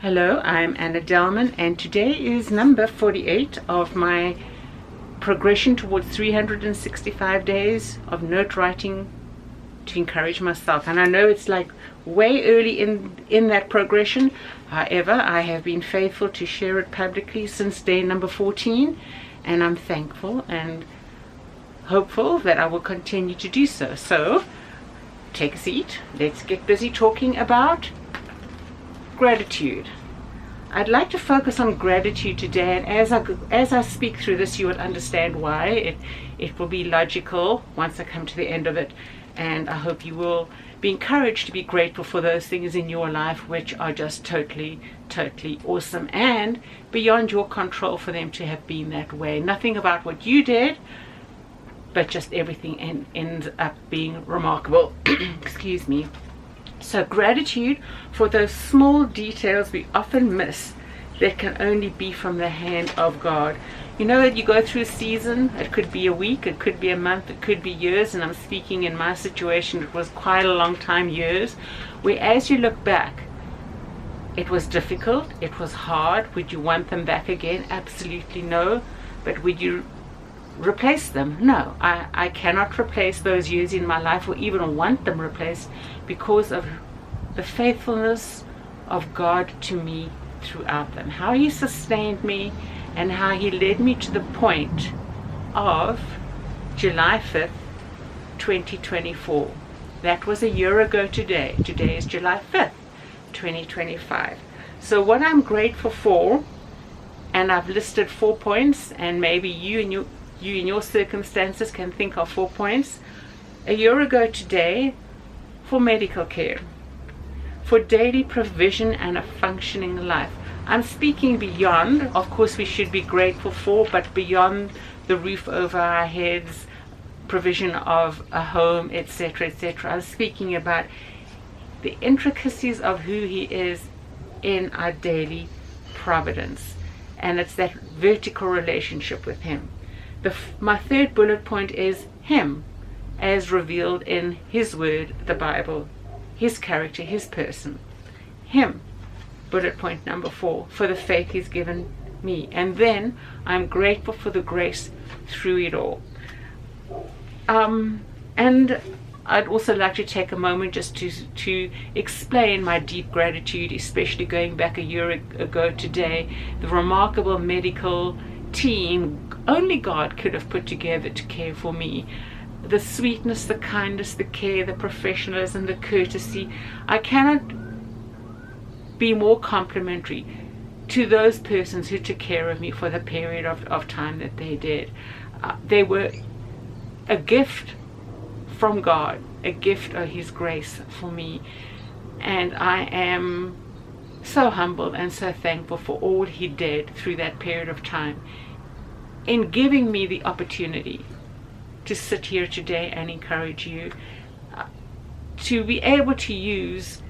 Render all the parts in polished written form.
Hello, I'm Anna Delman, and today is number 48 of my progression towards 365 days of note writing to encourage myself. And I know it's like way early in that progression. However, I have been faithful to share it publicly since day number 14, and I'm thankful and hopeful that I will continue to do so. So, take a seat. Let's get busy talking about gratitude. I'd like to focus on gratitude today, and as I speak through this, you will understand why. It will be logical once I come to the end of it, and I hope you will be encouraged to be grateful for those things in your life which are just totally awesome and beyond your control for them to have been that way. Nothing about what you did, but just everything ends up being remarkable. Excuse me. So gratitude for those small details we often miss that can only be from the hand of God. You know that you go through a season, it could be a week, it could be a month, it could be years, and I'm speaking in my situation, it was quite a long time, years, where as you look back, it was difficult, it was hard. Would you want them back again? Absolutely no. But would you replace them? No, I cannot replace those years in my life or even want them replaced because of the faithfulness of God to me throughout them. How He sustained me and how He led me to the point of July 5th, 2024. That was a year ago today. Today is July 5th, 2025. So what I'm grateful for, and I've listed 4 points, and maybe you in your circumstances can think of 4 points. A year ago today, for medical care, for daily provision and a functioning life. I'm speaking beyond, of course we should be grateful for, but beyond the roof over our heads, provision of a home, etc., etc. I'm speaking about the intricacies of who He is in our daily providence. And it's that vertical relationship with Him. My third bullet point is Him, as revealed in His Word, the Bible, His character, His person. Him, bullet point number 4, for the faith He's given me. And then I'm grateful for the grace through it all. And I'd also like to take a moment just to explain my deep gratitude, especially going back a year ago today, the remarkable medical team only God could have put together to care for me. The sweetness, the kindness, the care, the professionalism, the courtesy. I cannot be more complimentary to those persons who took care of me for the period of time that they did. They were a gift from God, a gift of His grace for me. And I am so humbled and so thankful for all He did through that period of time in giving me the opportunity to sit here today and encourage you, to be able to use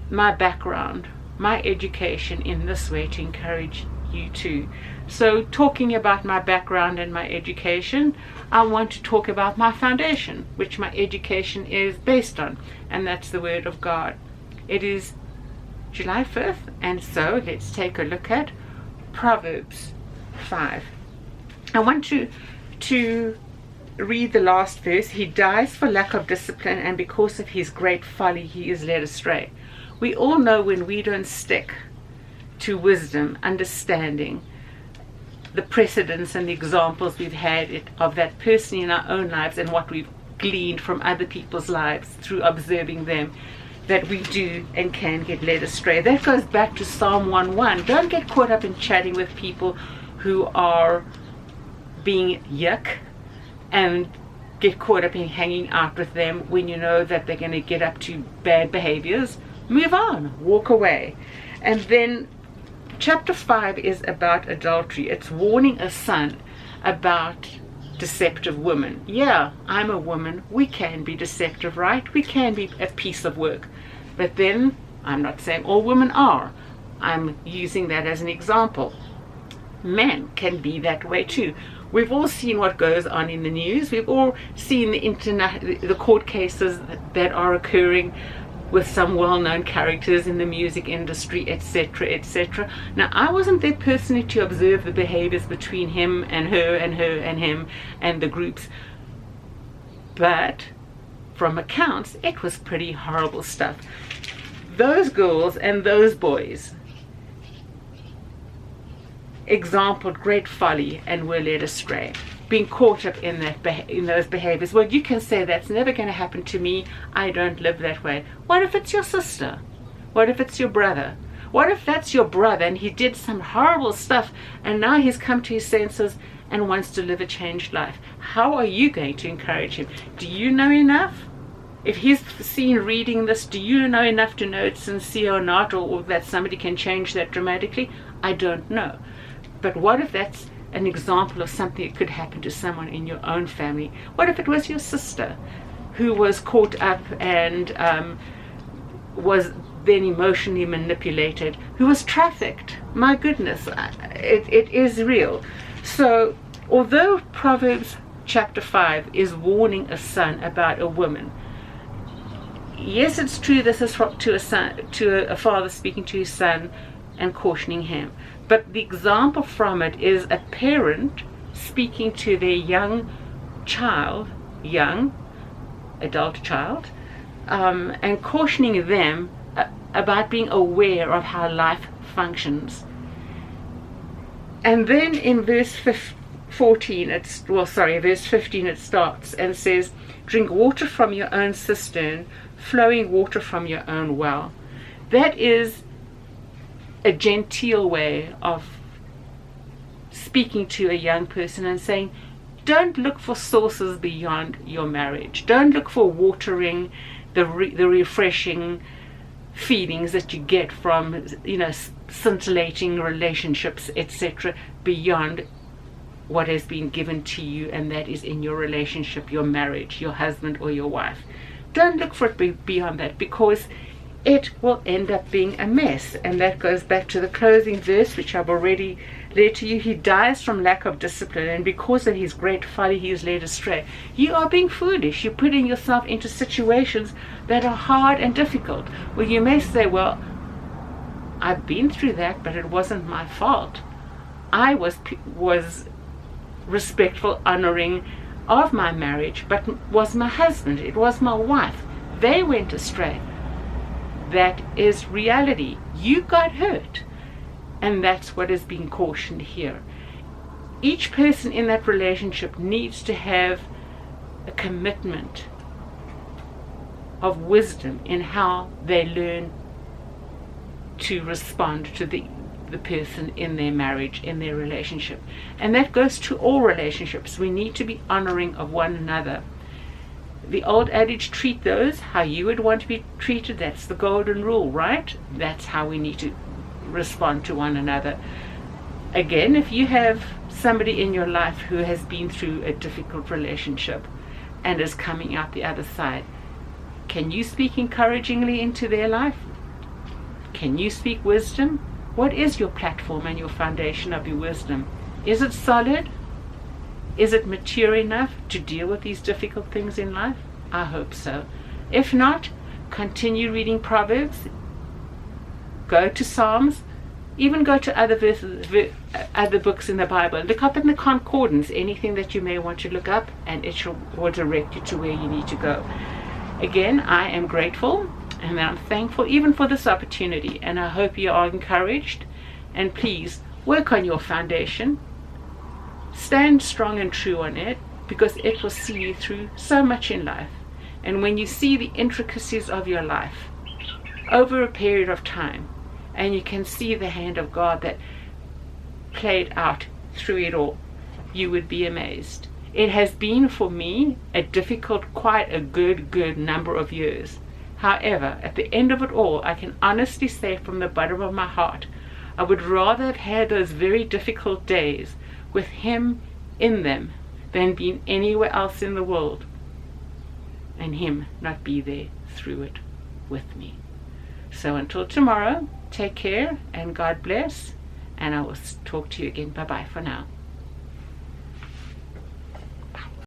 my background, my education in this way to encourage you too. So talking about my background and my education, I want to talk about my foundation, which my education is based on, and that's the Word of God. It is July 5th, and so let's take a look at Proverbs 5. I want to read the last verse. He dies for lack of discipline, and because of his great folly he is led astray. We all know when we don't stick to wisdom, understanding, the precedents and the examples we've had of that person in our own lives and what we've gleaned from other people's lives through observing them, that we do and can get led astray. That goes back to Psalm 1:1. Don't get caught up in chatting with people who are being yuck and get caught up in hanging out with them when you know that they're going to get up to bad behaviors. Move on, walk away. And then chapter 5 is about adultery. It's warning a son about deceptive women. Yeah, I'm a woman. We can be deceptive, right? We can be a piece of work. But then, I'm not saying all women are. I'm using that as an example. Men can be that way too. We've all seen what goes on in the news. We've all seen the court cases that are occurring with some well-known characters in the music industry, etc., etc. Now, I wasn't there personally to observe the behaviors between him and her and her and him and the groups, but from accounts, it was pretty horrible stuff. Those girls and those boys exampled great folly and were led astray, being caught up in those behaviors. Well, you can say that's never going to happen to me. I don't live that way. What if it's your sister? What if it's your brother? What if that's your brother and he did some horrible stuff and now he's come to his senses and wants to live a changed life? How are you going to encourage him? Do you know enough? If he's seen reading this, do you know enough to know it's sincere or not, or that somebody can change that dramatically? I don't know. But what if that's an example of something that could happen to someone in your own family? What if it was your sister who was caught up and was then emotionally manipulated, who was trafficked? My goodness, it is real. So although Proverbs chapter 5 is warning a son about a woman, yes, it's true this is to a father speaking to his son and cautioning him. But the example from it is a parent speaking to their young adult child, and cautioning them about being aware of how life functions. And then in verse 15 it starts and says, "Drink water from your own cistern, flowing water from your own well." That is a genteel way of speaking to a young person and saying, don't look for sources beyond your marriage. Don't look for watering the refreshing feelings that you get from, scintillating relationships, etc., beyond what has been given to you, and that is in your relationship, your marriage, your husband or your wife. Don't look for it beyond that, because it will end up being a mess. And that goes back to the closing verse, which I've already read to you. He dies from lack of discipline, and because of his great folly he is led astray. You are being foolish. You're putting yourself into situations that are hard and difficult. Well, you may say, well, I've been through that, but it wasn't my fault. I was respectful, honoring of my marriage, but it was my husband, it was my wife. They went astray. That is reality. You got hurt. And that's what is being cautioned here. Each person in that relationship needs to have a commitment of wisdom in how they learn to respond to the person in their marriage, in their relationship. And that goes to all relationships. We need to be honoring of one another. The old adage, treat those how you would want to be treated. That's the golden rule, right? That's how we need to respond to one another. Again, if you have somebody in your life who has been through a difficult relationship and is coming out the other side, can you speak encouragingly into their life? Can you speak wisdom? What is your platform and your foundation of your wisdom? Is it solid? Is it mature enough to deal with these difficult things in life? I hope so. If not, continue reading Proverbs, go to Psalms, even go to other other books in the Bible. Look up in the concordance anything that you may want to look up, and it will direct you to where you need to go. Again, I am grateful and I'm thankful even for this opportunity, and I hope you are encouraged. And please work on your foundation. Stand strong and true on it, because it will see you through so much in life. And when you see the intricacies of your life over a period of time, and you can see the hand of God that played out through it all, you would be amazed. It has been for me a difficult, quite a good number of years. However, at the end of it all, I can honestly say from the bottom of my heart, I would rather have had those very difficult days with Him in them than being anywhere else in the world and Him not be there through it with me. So until tomorrow, take care and God bless, and I will talk to you again. Bye-bye for now.